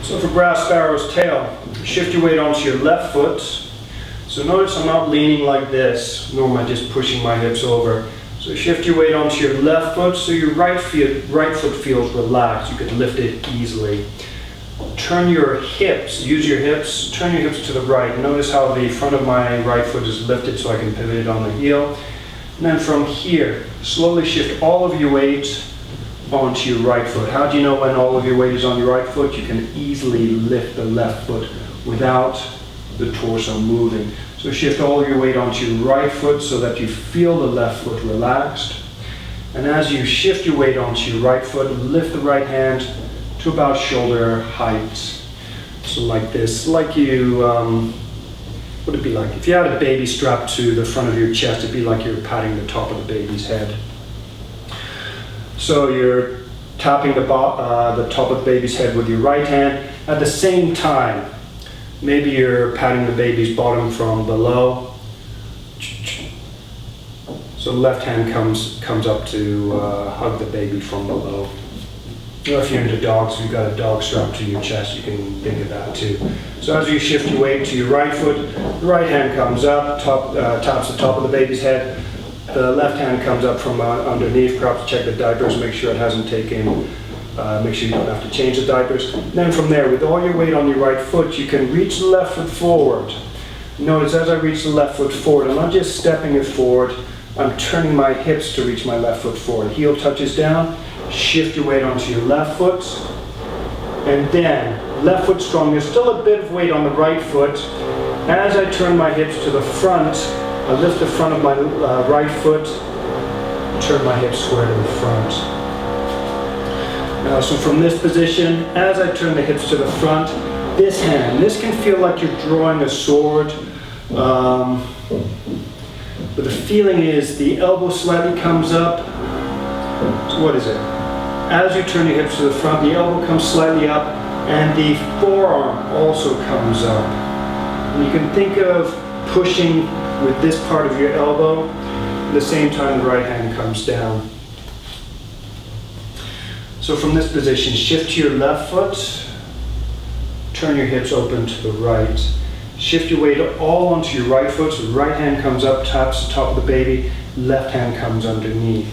So for grass sparrow's tail, shift your weight onto your left foot. So notice I'm not leaning like this, nor am I just pushing my hips over. So shift your weight onto your left foot so your right foot feels relaxed. You can lift it easily. Turn your hips, use your hips, turn your hips to the right. Notice how the front of my right foot is lifted so I can pivot it on the heel. And then from here, slowly shift all of your weight onto your right foot. How do you know when all of your weight is on your right foot? You can easily lift the left foot without the torso moving. So shift all of your weight onto your right foot so that you feel the left foot relaxed. And as you shift your weight onto your right foot, lift the right hand to about shoulder height. So like this, like you, what would it be like? If you had a baby strapped to the front of your chest, it'd be like you're patting the top of the baby's head. So you're tapping the top of the baby's head with your right hand. At the same time, maybe you're patting the baby's bottom from below. So left hand comes up to hug the baby from below. Or if you're into dogs, if you've got a dog strapped to your chest, you can think of that too. So as you shift your weight to your right foot, the right hand comes up, taps the top of the baby's head. The left hand comes up from underneath, perhaps check the diapers, make sure it hasn't taken, make sure you don't have to change the diapers. And then from there, with all your weight on your right foot, you can reach the left foot forward. Notice as I reach the left foot forward, I'm not just stepping it forward, I'm turning my hips to reach my left foot forward. Heel touches down, shift your weight onto your left foot, and then left foot strong. There's still a bit of weight on the right foot. As I turn my hips to the front, I lift the front of my right foot, turn my hips square to the front. Now, so from this position, as I turn the hips to the front, this hand, this can feel like you're drawing a sword, but the feeling is the elbow slightly comes up. So what is it? As you turn your hips to the front, the elbow comes slightly up, and the forearm also comes up. And you can think of pushing with this part of your elbow, at the same time the right hand comes down. So from this position, shift to your left foot, turn your hips open to the right. Shift your weight all onto your right foot, so the right hand comes up, taps the top of the baby, left hand comes underneath.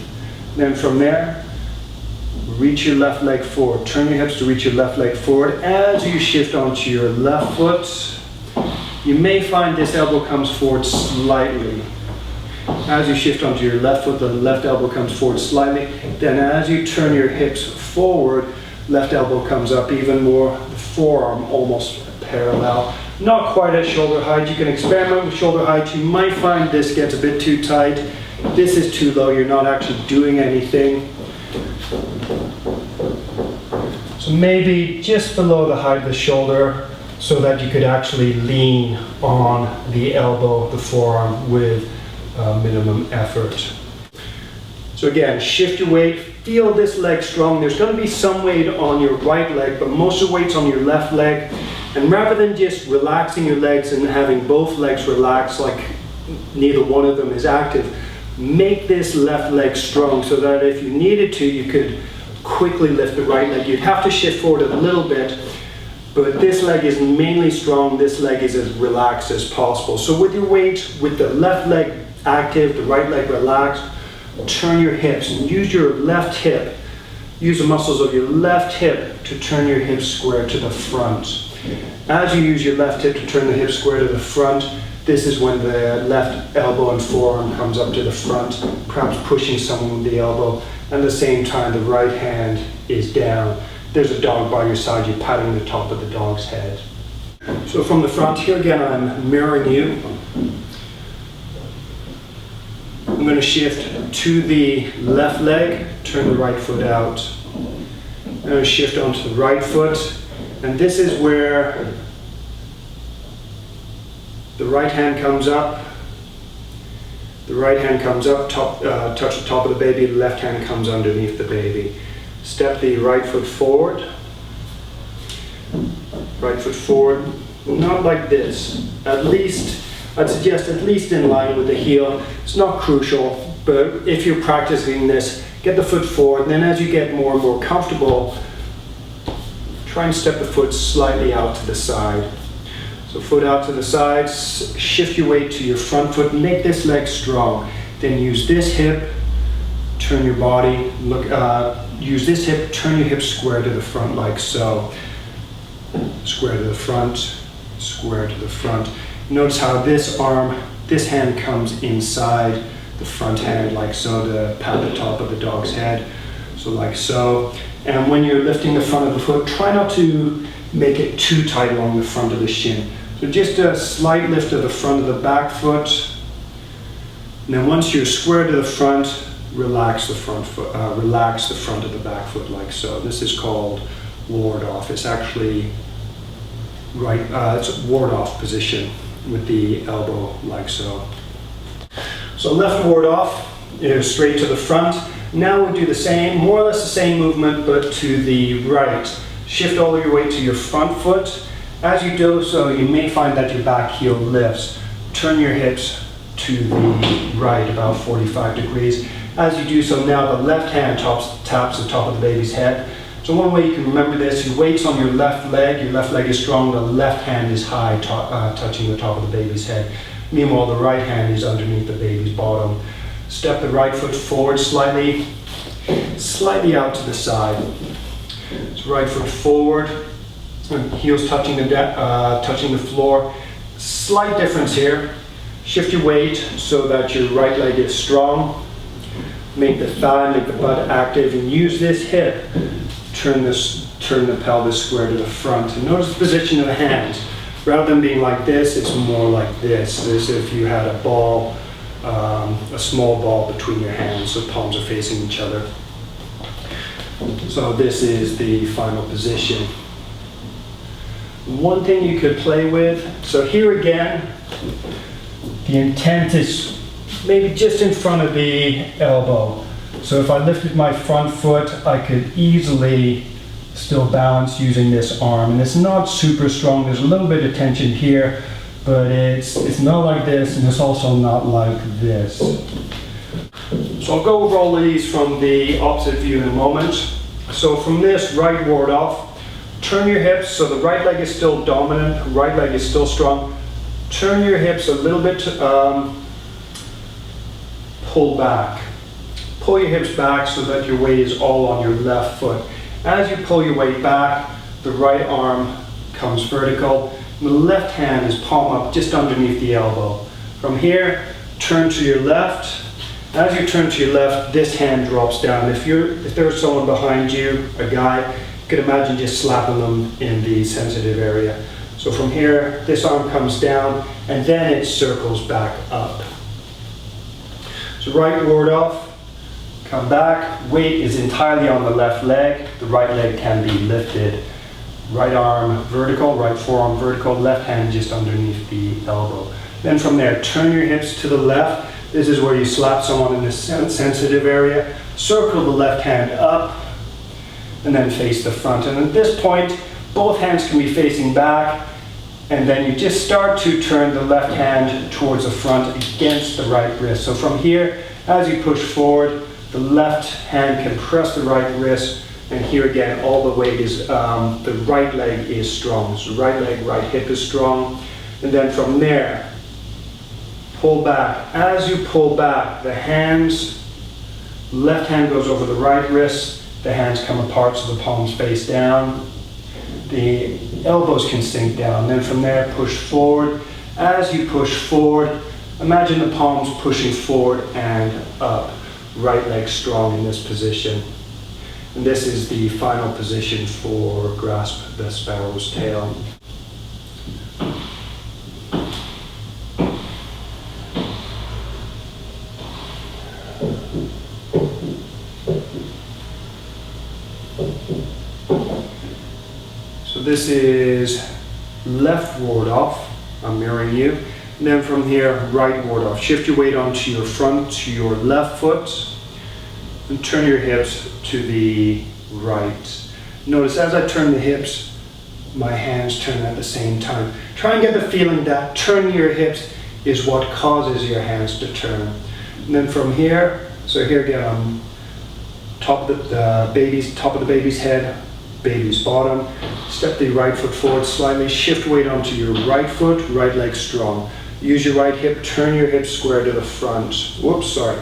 Then from there, reach your left leg forward. Turn your hips to reach your left leg forward. As you shift onto your left foot, you may find this elbow comes forward slightly. As you shift onto your left foot, the left elbow comes forward slightly. Then as you turn your hips forward, left elbow comes up even more, the forearm almost parallel. Not quite at shoulder height. You can experiment with shoulder height. You might find this gets a bit too tight. This is too low. You're not actually doing anything. So maybe just below the height of the shoulder, so that you could actually lean on the elbow, the forearm, with minimum effort. So again, shift your weight, feel this leg strong. There's going to be some weight on your right leg, but most of the weight's on your left leg. And rather than just relaxing your legs and having both legs relaxed, like neither one of them is active, make this left leg strong so that if you needed to, you could quickly lift the right leg. You'd have to shift forward a little bit, but this leg is mainly strong, this leg is as relaxed as possible. So with your weight, with the left leg active, the right leg relaxed, turn your hips and use your left hip, use the muscles of your left hip to turn your hips square to the front. As you use your left hip to turn the hips square to the front, this is when the left elbow and forearm comes up to the front, perhaps pushing someone with the elbow, and at the same time the right hand is down. There's a dog by your side, you're patting the top of the dog's head. So from the front, here again I'm mirroring you. I'm going to shift to the left leg, turn the right foot out. I'm going to shift onto the right foot, and this is where the right hand comes up. The right hand comes up, touch the top of the baby, the left hand comes underneath the baby. Step the right foot forward. Right foot forward, not like this. At least, I'd suggest at least in line with the heel. It's not crucial, but if you're practicing this, get the foot forward, and then as you get more and more comfortable, try and step the foot slightly out to the side. So foot out to the side, shift your weight to your front foot, make this leg strong. Then use this hip, turn your body, use this hip, turn your hip square to the front like so. Square to the front, square to the front. Notice how this hand comes inside the front hand like so to pat the top of the dog's head. So like so. And when you're lifting the front of the foot, try not to make it too tight along the front of the shin. So just a slight lift of the front of the back foot. And then once you're square to the front, relax the front foot, relax the front of the back foot like so. This is called ward off. It's actually it's ward off position with the elbow like so. So left ward off is straight to the front. Now we'll do the same, more or less the same movement, but to the right. Shift all of your weight to your front foot. As you do so, you may find that your back heel lifts. Turn your hips to the right, about 45 degrees. As you do so, now the left hand taps the top of the baby's head. So one way you can remember this, your weight's on your left leg is strong, the left hand is high, touching the top of the baby's head. Meanwhile, the right hand is underneath the baby's bottom. Step the right foot forward slightly out to the side. So right foot forward, and heels touching the floor. Slight difference here. Shift your weight so that your right leg is strong. Make the thigh, make the butt active, and use this hip. Turn the pelvis square to the front. And notice the position of the hands. Rather than being like this, it's more like this. As if you had a ball, a small ball between your hands, so palms are facing each other. So this is the final position. One thing you could play with, so here again, the intent is maybe just in front of the elbow. So if I lifted my front foot, I could easily still balance using this arm. And it's not super strong, there's a little bit of tension here, but it's not like this, and it's also not like this. So I'll go over all of these from the opposite view in a moment. So from this right ward off, turn your hips so the right leg is still dominant, right leg is still strong. Turn your hips a little bit, pull back. Pull your hips back so that your weight is all on your left foot. As you pull your weight back, the right arm comes vertical. The left hand is palm up just underneath the elbow. From here, turn to your left. As you turn to your left, this hand drops down. If there's someone behind you, a guy, you could imagine just slapping them in the sensitive area. So from here, this arm comes down, and then it circles back up. So right ward off, come back, weight is entirely on the left leg, the right leg can be lifted. Right arm vertical, right forearm vertical, left hand just underneath the elbow. Then from there, turn your hips to the left. This is where you slap someone in this sensitive area. Circle the left hand up, and then face the front. And at this point, both hands can be facing back, and then you just start to turn the left hand towards the front against the right wrist. So from here, as you push forward, the left hand can press the right wrist, and here again, all the weight is, the right leg is strong. So right leg, right hip is strong. And then from there, pull back. As you pull back, the hands, left hand goes over the right wrist, the hands come apart so the palms face down. The elbows can sink down. Then from there, push forward. As you push forward, imagine the palms pushing forward and up. Right leg strong in this position. And this is the final position for grasp the sparrow's tail. So this is left ward off. I'm mirroring you. And then from here, right ward off. Shift your weight onto your front, to your left foot, and turn your hips to the right. Notice as I turn the hips, my hands turn at the same time. Try and get the feeling that turning your hips is what causes your hands to turn. And then from here, so here again, top of the baby's head, baby's bottom. Step the right foot forward slightly, shift weight onto your right foot, right leg strong. Use your right hip, turn your hip square to the front. Whoops, sorry.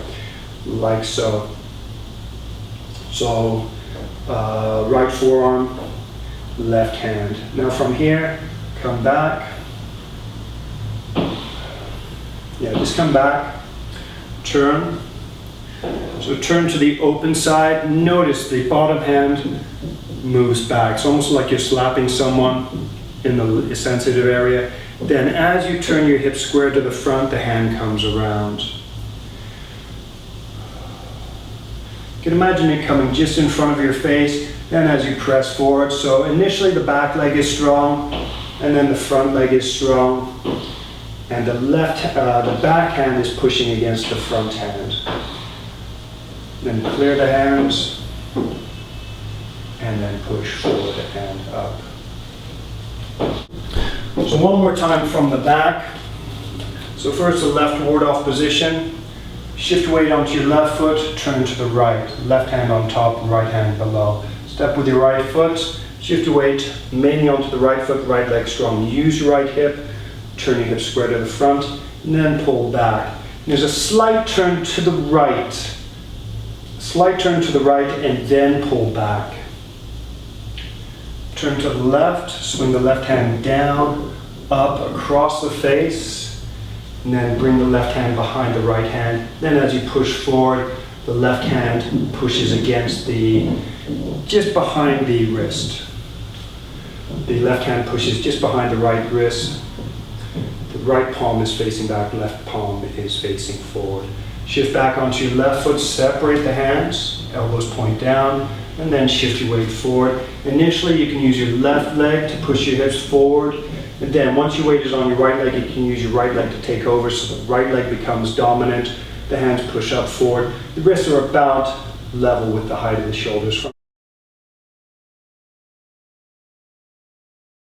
Like so. So, right forearm, left hand. Now from here, come back. Yeah, just come back, turn. So turn to the open side. Notice the bottom hand moves back. It's almost like you're slapping someone in the sensitive area. Then as you turn your hip square to the front, the hand comes around. You can imagine it coming just in front of your face, then as you press forward. So initially the back leg is strong, and then the front leg is strong, and the back hand is pushing against the front hand. Then clear the hands, and then push forward and up. So one more time from the back. So first the left ward-off position. Shift weight onto your left foot, turn to the right. Left hand on top, right hand below. Step with your right foot, shift your weight mainly onto the right foot, right leg strong. Use your right hip, turn your hip square to the front, and then pull back. There's a slight turn to the right. Slight turn to the right and then pull back. Turn to the left, swing the left hand down, up across the face, and then bring the left hand behind the right hand. Then as you push forward, the left hand pushes against just behind the wrist. The left hand pushes just behind the right wrist. The right palm is facing back, left palm is facing forward. Shift back onto your left foot, separate the hands, elbows point down, and then shift your weight forward. Initially, you can use your left leg to push your hips forward, and then once your weight is on your right leg, you can use your right leg to take over, so the right leg becomes dominant. The hands push up forward. The wrists are about level with the height of the shoulders.